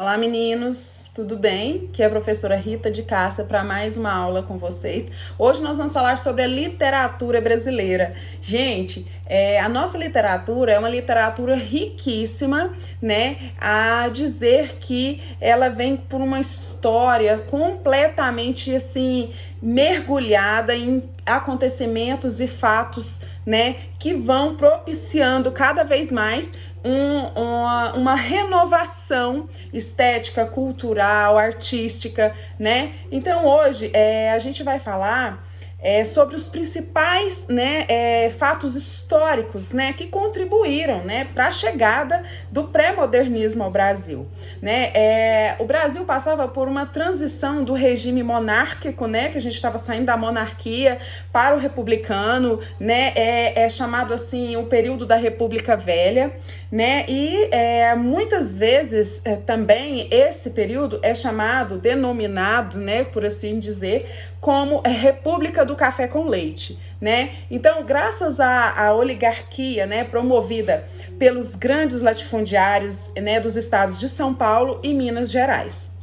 Olá meninos, tudo bem? Aqui é a professora Rita de Cássia para mais uma aula com vocês. Hoje nós vamos falar sobre a literatura brasileira. Gente, a nossa literatura é uma literatura riquíssima, né? A dizer que ela vem por uma história completamente assim mergulhada em acontecimentos e fatos, né? Que vão propiciando cada vez mais uma renovação estética, cultural, artística, né? Então hoje a gente vai falar sobre os principais, né, fatos históricos, né, que contribuíram, né, para a chegada do pré-modernismo ao Brasil, né? O Brasil passava por uma transição do regime monárquico, né, que a gente estava saindo da monarquia para o republicano, né? É chamado assim o período da República Velha, né? E muitas vezes também esse período é chamado, denominado, né, por assim dizer, como República do Café com Leite, né? Então, graças à oligarquia, né, promovida pelos grandes latifundiários, né, dos estados de São Paulo e Minas Gerais.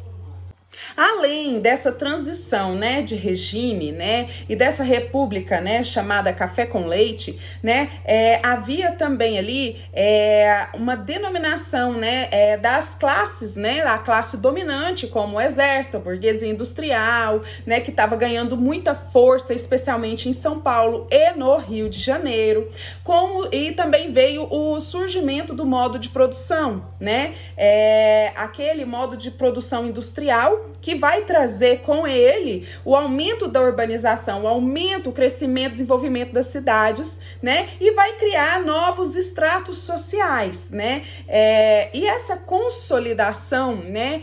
Além dessa transição, né, de regime, né, e dessa república, né, chamada Café com Leite, né, havia também ali uma denominação, né, das classes, né, a classe dominante, como o exército, a burguesia industrial, né, que estava ganhando muita força, especialmente em São Paulo e no Rio de Janeiro, e também veio o surgimento do modo de produção, né, aquele modo de produção industrial que vai trazer com ele o aumento da urbanização, o aumento, o crescimento, desenvolvimento das cidades, né? E vai criar novos estratos sociais, né? E essa consolidação, né,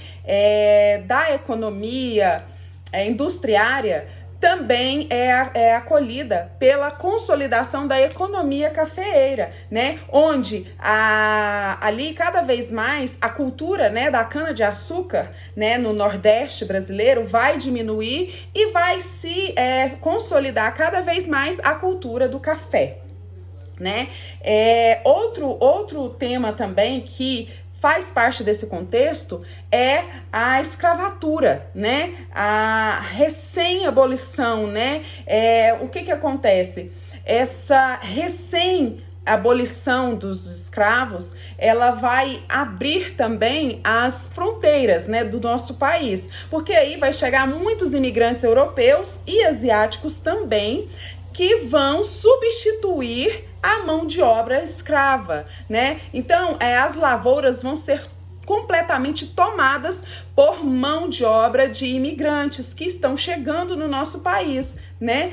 da economia industriária também é acolhida pela consolidação da economia cafeeira, né? Onde ali cada vez mais a cultura, né, da cana-de-açúcar, né, no Nordeste brasileiro vai diminuir e vai se consolidar cada vez mais a cultura do café, né? Outro tema também que faz parte desse contexto é a escravatura, né? A recém-abolição, né? O que acontece? Essa recém-abolição dos escravos, ela vai abrir também as fronteiras, né, do nosso país, porque aí vai chegar muitos imigrantes europeus e asiáticos também, que vão substituir a mão de obra escrava, né? Então, as lavouras vão ser completamente tomadas por mão de obra de imigrantes que estão chegando no nosso país, né?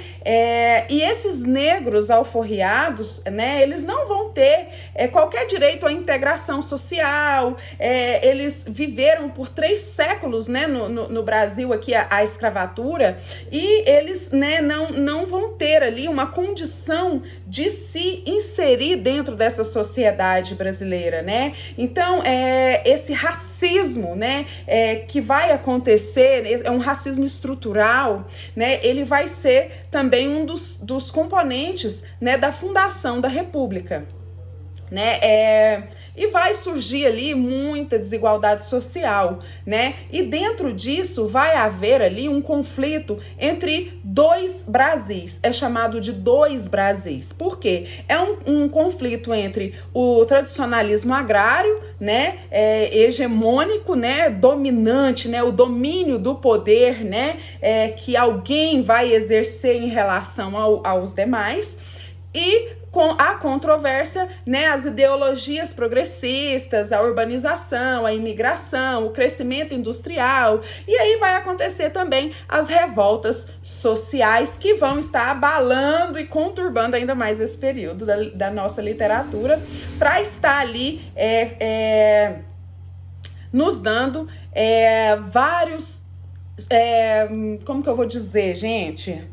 E esses negros alforriados, né, eles não vão ter qualquer direito à integração social. Eles viveram por 3 séculos, né, no Brasil aqui a escravatura, e eles, né, não vão ter ali uma condição de se inserir dentro dessa sociedade brasileira, né? Então, esse racismo, né, que vai acontecer, é um racismo estrutural, né? Ele vai ser também um dos componentes, né, da fundação da República, né? E vai surgir ali muita desigualdade social, né? E dentro disso vai haver ali um conflito entre 2 Brasis, é chamado de 2 Brasis. Por quê? É um conflito entre o tradicionalismo agrário, né, hegemônico, né, dominante, né, o domínio do poder, né, que alguém vai exercer em relação aos demais, e com a controvérsia, né, as ideologias progressistas, a urbanização, a imigração, o crescimento industrial, e aí vai acontecer também as revoltas sociais que vão estar abalando e conturbando ainda mais esse período da nossa literatura, para estar ali nos dando vários, como que eu vou dizer, gente?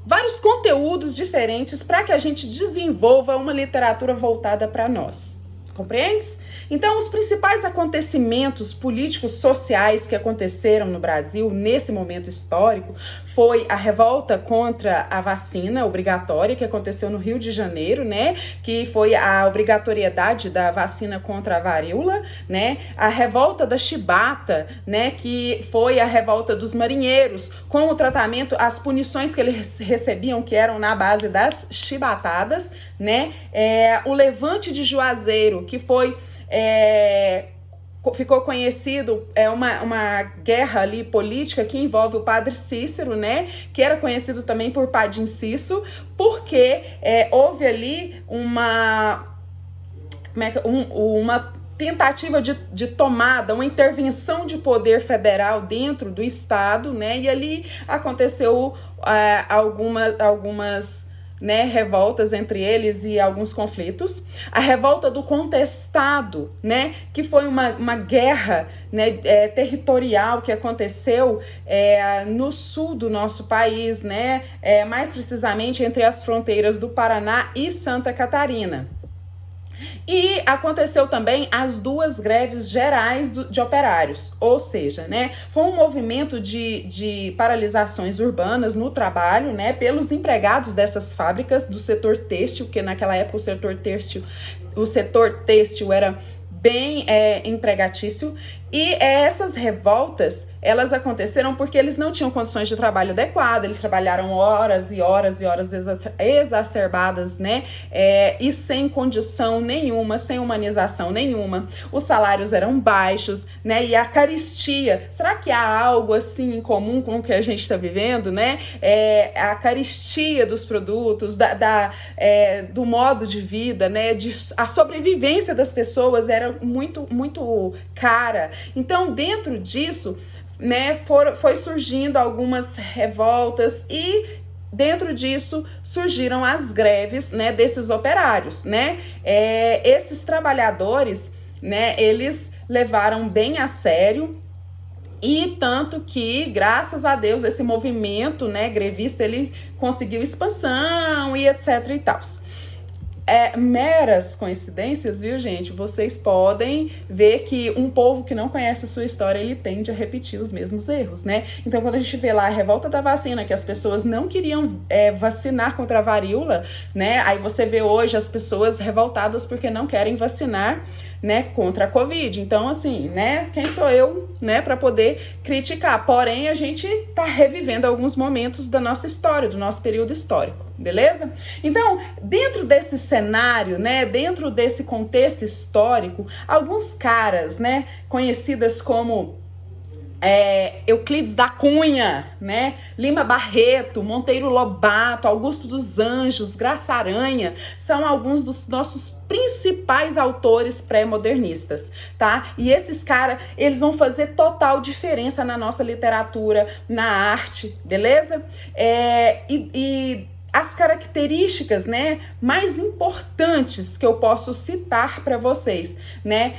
Vários conteúdos diferentes para que a gente desenvolva uma literatura voltada para nós. Compreendes? Então, os principais acontecimentos políticos sociais que aconteceram no Brasil nesse momento histórico foi a revolta contra a vacina obrigatória que aconteceu no Rio de Janeiro, né? Que foi a obrigatoriedade da vacina contra a varíola, né? A revolta da chibata, né? Que foi a revolta dos marinheiros com o tratamento, as punições que eles recebiam, que eram na base das chibatadas, né? O levante de Juazeiro, que foi ficou conhecido, uma guerra ali política que envolve o padre Cícero, né, que era conhecido também por Padim Cisso, porque houve ali uma tentativa de tomada, uma intervenção de poder federal dentro do estado, né, e ali aconteceu algumas né, revoltas entre eles e alguns conflitos. A revolta do Contestado, né, que foi uma guerra, né, territorial que aconteceu no sul do nosso país, né, mais precisamente entre as fronteiras do Paraná e Santa Catarina. E aconteceu também as duas greves gerais de operários, ou seja, né, foi um movimento de paralisações urbanas no trabalho, né, pelos empregados dessas fábricas do setor têxtil, que naquela época o setor têxtil era bem empregatício, e essas revoltas, elas aconteceram porque eles não tinham condições de trabalho adequadas, eles trabalharam horas e horas e horas exacerbadas, né, e sem condição nenhuma, sem humanização nenhuma, os salários eram baixos, né, e a caristia, será que há algo assim em comum com o que a gente está vivendo, né, a caristia dos produtos, do modo de vida, né, a sobrevivência das pessoas era muito, muito cara. Então, dentro disso, né, foi surgindo algumas revoltas e dentro disso surgiram as greves, né, desses operários, né? Esses trabalhadores, né, eles levaram bem a sério. E tanto que, graças a Deus, esse movimento, né, grevista, ele conseguiu expansão e etc e tal. Meras coincidências, viu, gente? Vocês podem ver que um povo que não conhece a sua história, ele tende a repetir os mesmos erros, né? Então, quando a gente vê lá a revolta da vacina, que as pessoas não queriam vacinar contra a varíola, né? Aí você vê hoje as pessoas revoltadas porque não querem vacinar, né, contra a Covid. Então, assim, né, quem sou eu, né, para poder criticar? Porém, a gente tá revivendo alguns momentos da nossa história, do nosso período histórico, beleza? Então, dentro desse cenário, né, dentro desse contexto histórico, alguns caras, né, conhecidas como Euclides da Cunha, né, Lima Barreto, Monteiro Lobato, Augusto dos Anjos, Graça Aranha, são alguns dos nossos principais autores pré-modernistas, tá? E esses caras, eles vão fazer total diferença na nossa literatura, na arte, beleza? As características, né, mais importantes que eu posso citar para vocês, né,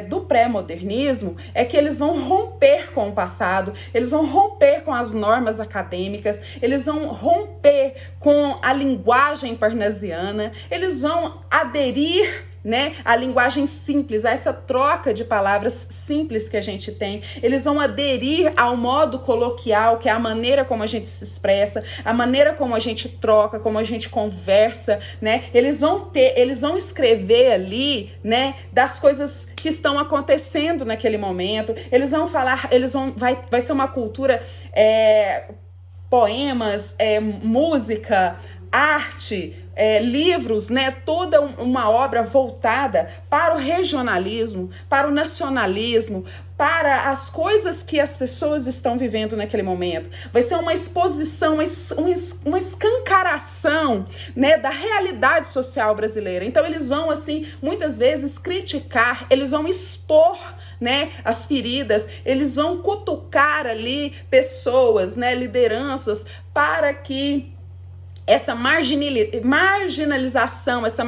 do pré-modernismo é que eles vão romper com o passado, eles vão romper com as normas acadêmicas, eles vão romper com a linguagem parnasiana, eles vão aderir, né, a linguagem simples, a essa troca de palavras simples que a gente tem. Eles vão aderir ao modo coloquial, que é a maneira como a gente se expressa, a maneira como a gente troca, como a gente conversa, né? Eles vão escrever ali, né, das coisas que estão acontecendo naquele momento. Eles vão falar, vai ser uma cultura, poemas, música, arte, livros, né, toda uma obra voltada para o regionalismo, para o nacionalismo, para as coisas que as pessoas estão vivendo naquele momento. Vai ser uma exposição, uma escancaração, né, da realidade social brasileira. Então eles vão, assim, muitas vezes criticar, eles vão expor, né, as feridas, eles vão cutucar ali pessoas, né, lideranças, para que essa marginalização, essa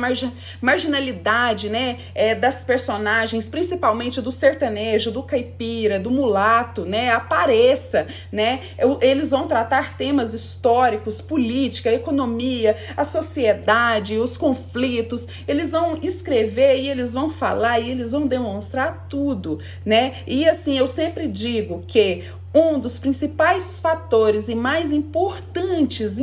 marginalidade, né, das personagens, principalmente do sertanejo, do caipira, do mulato, né, apareça, né, eles vão tratar temas históricos, política, economia, a sociedade, os conflitos, eles vão escrever e eles vão falar e eles vão demonstrar tudo, né, e assim, eu sempre digo que um dos principais fatores e mais importantes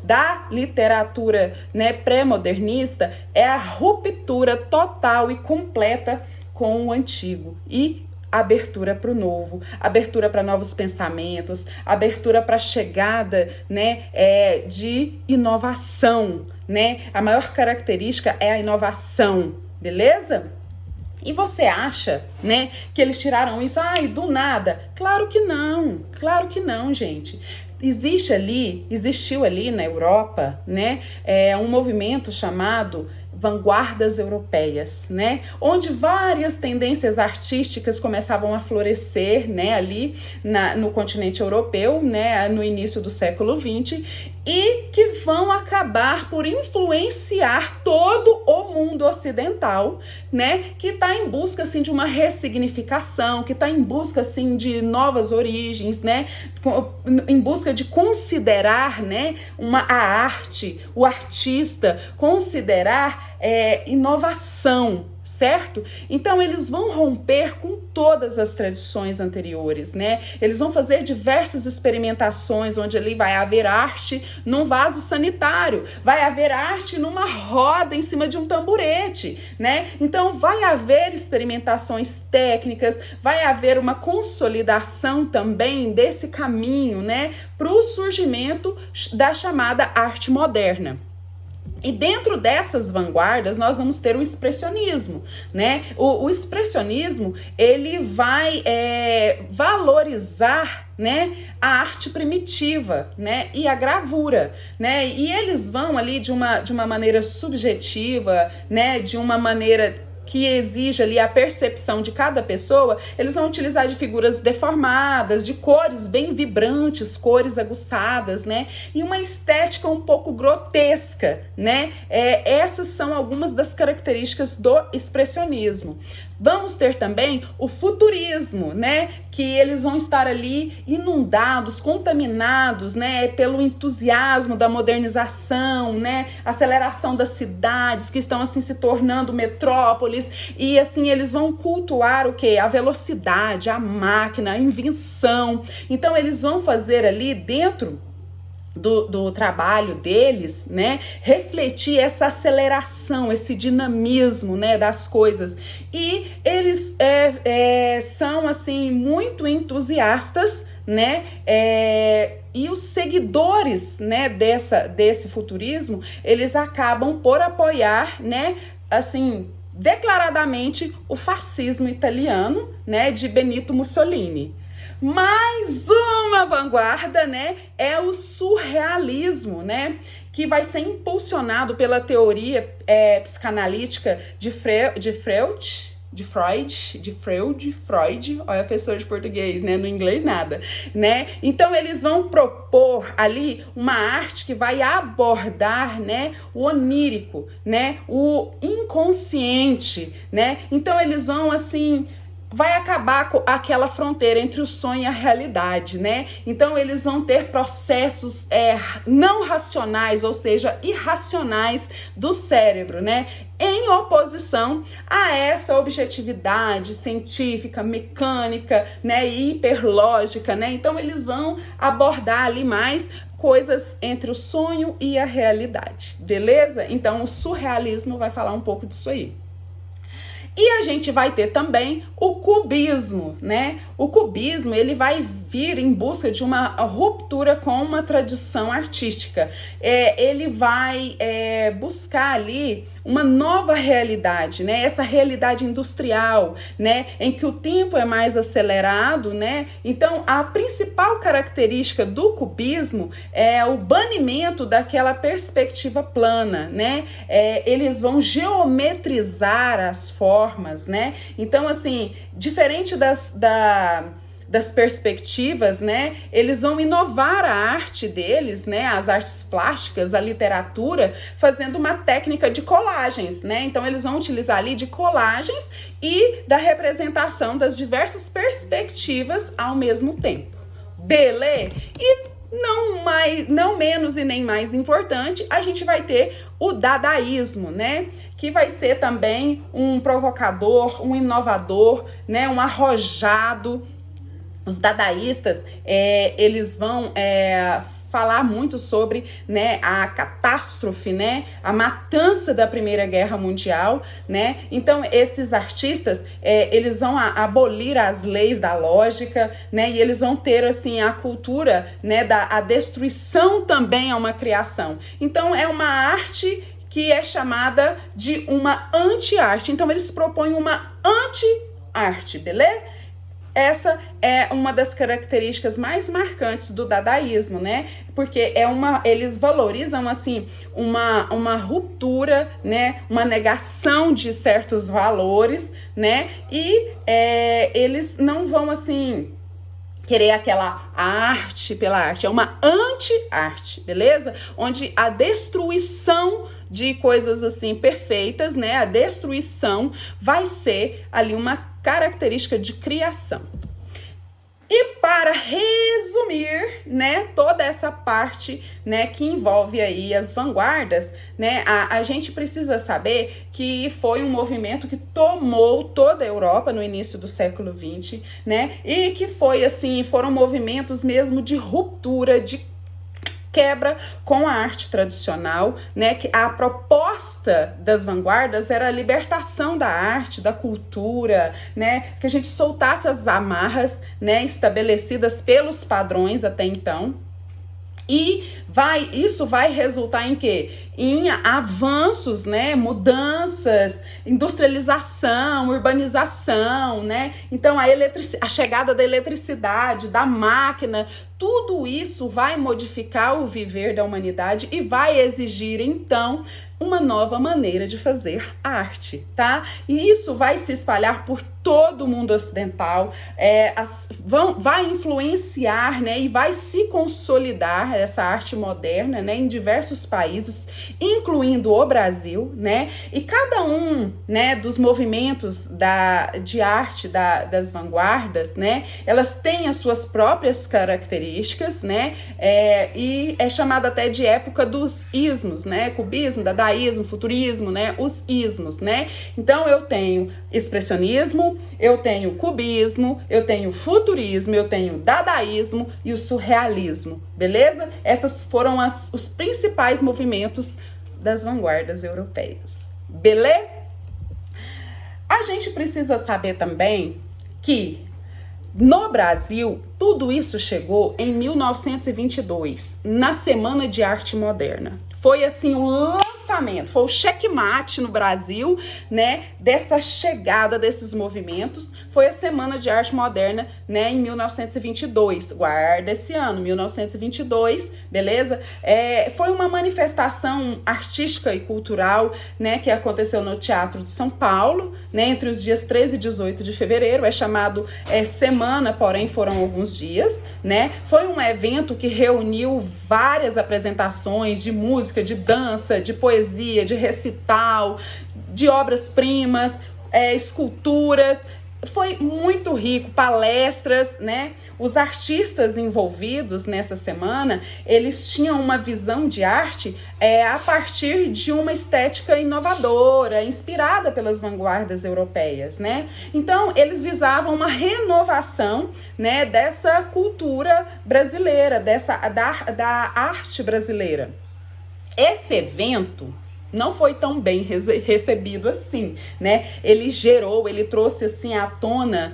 da literatura, né, pré-modernista é a ruptura total e completa com o antigo e abertura para o novo, abertura para novos pensamentos, abertura para a chegada, né, de inovação, né? A maior característica é a inovação, beleza? E você acha, né, que eles tiraram isso, do nada? Claro que não, gente. Existiu ali na Europa, né, um movimento chamado vanguardas europeias, né, onde várias tendências artísticas começavam a florescer, né, ali no continente europeu, né, no início do século XX, e que vão acabar por influenciar todo o mundo ocidental, né, que está em busca, assim, de uma ressignificação, que está em busca, assim, de novas origens, né, em busca de considerar, né, a arte, o artista, considerar inovação, certo? Então eles vão romper com todas as tradições anteriores, né? Eles vão fazer diversas experimentações onde ali vai haver arte num vaso sanitário, vai haver arte numa roda em cima de um tamborete, né? Então vai haver experimentações técnicas, vai haver uma consolidação também desse caminho, né, para o surgimento da chamada arte moderna. E dentro dessas vanguardas, nós vamos ter o expressionismo, né? O expressionismo, ele vai valorizar, né, a arte primitiva, né, e a gravura, né? E eles vão ali de uma maneira subjetiva, né, de uma maneira que exige ali a percepção de cada pessoa, eles vão utilizar de figuras deformadas, de cores bem vibrantes, cores aguçadas, né? E uma estética um pouco grotesca, né? Essas são algumas das características do expressionismo. Vamos ter também o futurismo, né? Que eles vão estar ali inundados, contaminados, né? Pelo entusiasmo da modernização, né? Aceleração das cidades que estão assim se tornando metrópoles e assim eles vão cultuar o quê? A velocidade, a máquina, a invenção. Então eles vão fazer ali dentro do trabalho deles, né, refletir essa aceleração, esse dinamismo, né, das coisas. E eles são, assim, muito entusiastas, né, e os seguidores, né, desse futurismo, eles acabam por apoiar, né, assim, declaradamente o fascismo italiano, né, de Benito Mussolini. Mais uma vanguarda, né, é o surrealismo, né, que vai ser impulsionado pela teoria psicanalítica de Freud, olha, professor de português, né, no inglês nada, né, então eles vão propor ali uma arte que vai abordar, né, o onírico, né, o inconsciente, né, então eles vão, assim, vai acabar com aquela fronteira entre o sonho e a realidade, né? Então eles vão ter processos não racionais, ou seja, irracionais do cérebro, né? Em oposição a essa objetividade científica, mecânica, né? E hiperlógica, né? Então eles vão abordar ali mais coisas entre o sonho e a realidade, beleza? Então o surrealismo vai falar um pouco disso aí. E a gente vai ter também o cubismo, né? O cubismo, ele vai vir em busca de uma ruptura com uma tradição artística. Ele vai buscar ali uma nova realidade, né? Essa realidade industrial, né? Em que o tempo é mais acelerado, né? Então, a principal característica do cubismo é o banimento daquela perspectiva plana, né? Eles vão geometrizar as formas, né? Então, assim, diferente das perspectivas, né? Eles vão inovar a arte deles, né? As artes plásticas, a literatura, fazendo uma técnica de colagens, né? Então eles vão utilizar ali de colagens e da representação das diversas perspectivas ao mesmo tempo. Beleza? E não menos e nem mais importante, a gente vai ter o dadaísmo, né? Que vai ser também um provocador, um inovador, né? Um arrojado. Os dadaístas, eles vão falar muito sobre, né, a catástrofe, né, a matança da Primeira Guerra Mundial, né? Então esses artistas, eles vão abolir as leis da lógica, né, e eles vão ter assim a cultura, né, a destruição também é uma criação. Então é uma arte que é chamada de uma anti-arte. Então eles propõem uma anti-arte, beleza? Essa é uma das características mais marcantes do dadaísmo, né? Porque eles valorizam assim uma ruptura, né? Uma negação de certos valores, né? E eles não vão assim querer aquela arte pela arte, é uma anti-arte, beleza? Onde a destruição de coisas assim perfeitas, né? A destruição vai ser ali uma característica de criação. E para resumir, né, toda essa parte, né, que envolve aí as vanguardas, né, a gente precisa saber que foi um movimento que tomou toda a Europa no início do século XX, né, e que foi assim, foram movimentos mesmo de ruptura, de quebra com a arte tradicional, né? Que a proposta das vanguardas era a libertação da arte, da cultura, né? Que a gente soltasse as amarras, né? Estabelecidas pelos padrões até então. E isso vai resultar em quê? Em avanços, né? Mudanças, industrialização, urbanização, né? Então a chegada da eletricidade, da máquina, tudo isso vai modificar o viver da humanidade e vai exigir então uma nova maneira de fazer arte, tá? E isso vai se espalhar por todo o mundo ocidental, vai influenciar, né, e vai se consolidar essa arte moderna, né, em diversos países, incluindo o Brasil, né, e cada um, né, dos movimentos de arte das vanguardas, né, elas têm as suas próprias características, né, e é chamada até de época dos ismos, né, cubismo, dadaísmo, futurismo, né, os ismos, né, então eu tenho expressionismo, eu tenho cubismo, eu tenho futurismo, eu tenho dadaísmo e o surrealismo, beleza? Essas foram os principais movimentos das vanguardas europeias, beleza? A gente precisa saber também que no Brasil, tudo isso chegou em 1922, na Semana de Arte Moderna. Foi assim o lançamento, foi o checkmate no Brasil, né, dessa chegada desses movimentos. Foi a Semana de Arte Moderna, né, em 1922. Guarda esse ano, 1922, beleza? Foi uma manifestação artística e cultural, né, que aconteceu no Teatro de São Paulo, né, entre os dias 13 e 18 de fevereiro. É chamado semana, porém foram alguns dias, né? Foi um evento que reuniu várias apresentações de música, de dança, de poesia, de recital, de obras-primas, esculturas. Foi muito rico, palestras, né? Os artistas envolvidos nessa semana, eles tinham uma visão de arte a partir de uma estética inovadora, inspirada pelas vanguardas europeias, né? Então, eles visavam uma renovação, né, dessa cultura brasileira, da arte brasileira. Esse evento não foi tão bem recebido assim, né? Ele trouxe assim à tona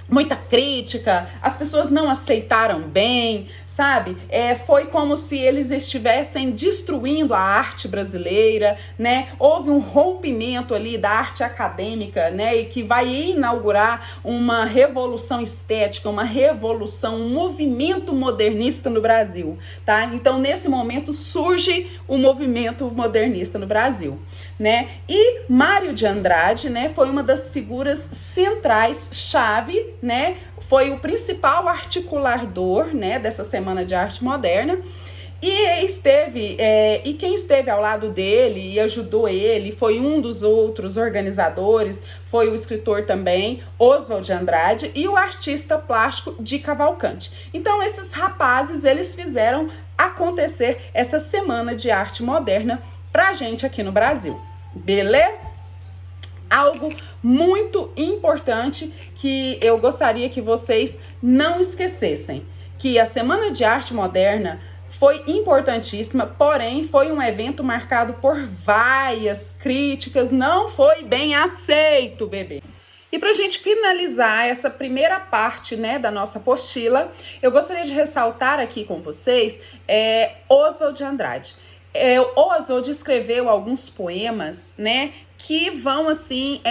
muita crítica, as pessoas não aceitaram bem, sabe? Foi como se eles estivessem destruindo a arte brasileira, né? Houve um rompimento ali da arte acadêmica, né? E que vai inaugurar uma revolução estética, uma revolução, um movimento modernista no Brasil, tá? Então, nesse momento, surge o movimento modernista no Brasil, né? E Mário de Andrade, né? Foi uma das figuras centrais, chave, né, foi o principal articulador, né, dessa Semana de Arte Moderna. E quem esteve ao lado dele e ajudou ele, foi um dos outros organizadores, foi o escritor também, Oswald de Andrade, e o artista plástico Di Cavalcanti. Então, esses rapazes, eles fizeram acontecer essa Semana de Arte Moderna pra gente aqui no Brasil. Beleza? Algo muito importante que eu gostaria que vocês não esquecessem, que a Semana de Arte Moderna foi importantíssima, porém foi um evento marcado por várias críticas, não foi bem aceito, bebê. E para a gente finalizar essa primeira parte, né, da nossa apostila, eu gostaria de ressaltar aqui com vocês Oswald de Andrade. Oswald escreveu alguns poemas, né, que vão, assim,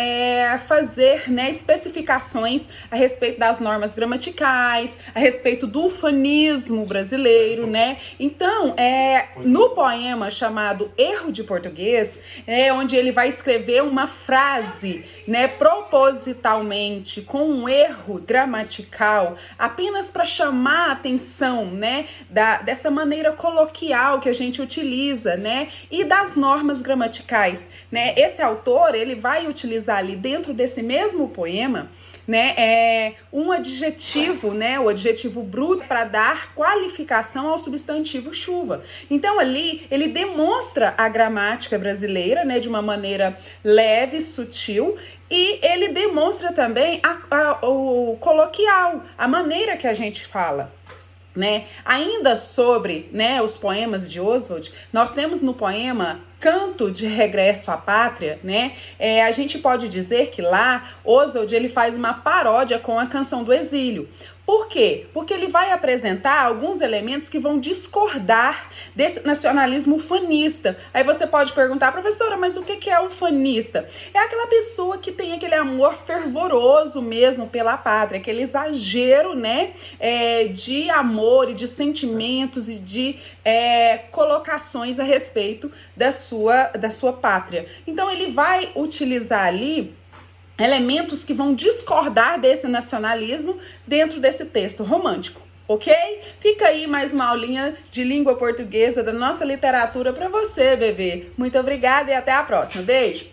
fazer, né, especificações a respeito das normas gramaticais, a respeito do ufanismo brasileiro, né? Então, no poema chamado Erro de Português, onde ele vai escrever uma frase, né, propositalmente, com um erro gramatical, apenas para chamar a atenção, né, dessa maneira coloquial que a gente utiliza, né, e das normas gramaticais, né? Esse autor, ele vai utilizar ali dentro desse mesmo poema, né, um adjetivo, né, o adjetivo bruto, para dar qualificação ao substantivo chuva. Então ali ele demonstra a gramática brasileira, né, de uma maneira leve, sutil, e ele demonstra também o coloquial, a maneira que a gente fala. Né? Ainda sobre, né, os poemas de Oswald, nós temos no poema Canto de Regresso à Pátria, né? A gente pode dizer que lá Oswald, ele faz uma paródia com a Canção do Exílio. Por quê? Porque ele vai apresentar alguns elementos que vão discordar desse nacionalismo ufanista. Aí você pode perguntar, professora, mas o que é ufanista? É aquela pessoa que tem aquele amor fervoroso mesmo pela pátria, aquele exagero, né, de amor e de sentimentos e de colocações a respeito da sua pátria. Então ele vai utilizar ali elementos que vão discordar desse nacionalismo dentro desse texto romântico, ok? Fica aí mais uma aulinha de língua portuguesa da nossa literatura para você, bebê. Muito obrigada e até a próxima. Beijo!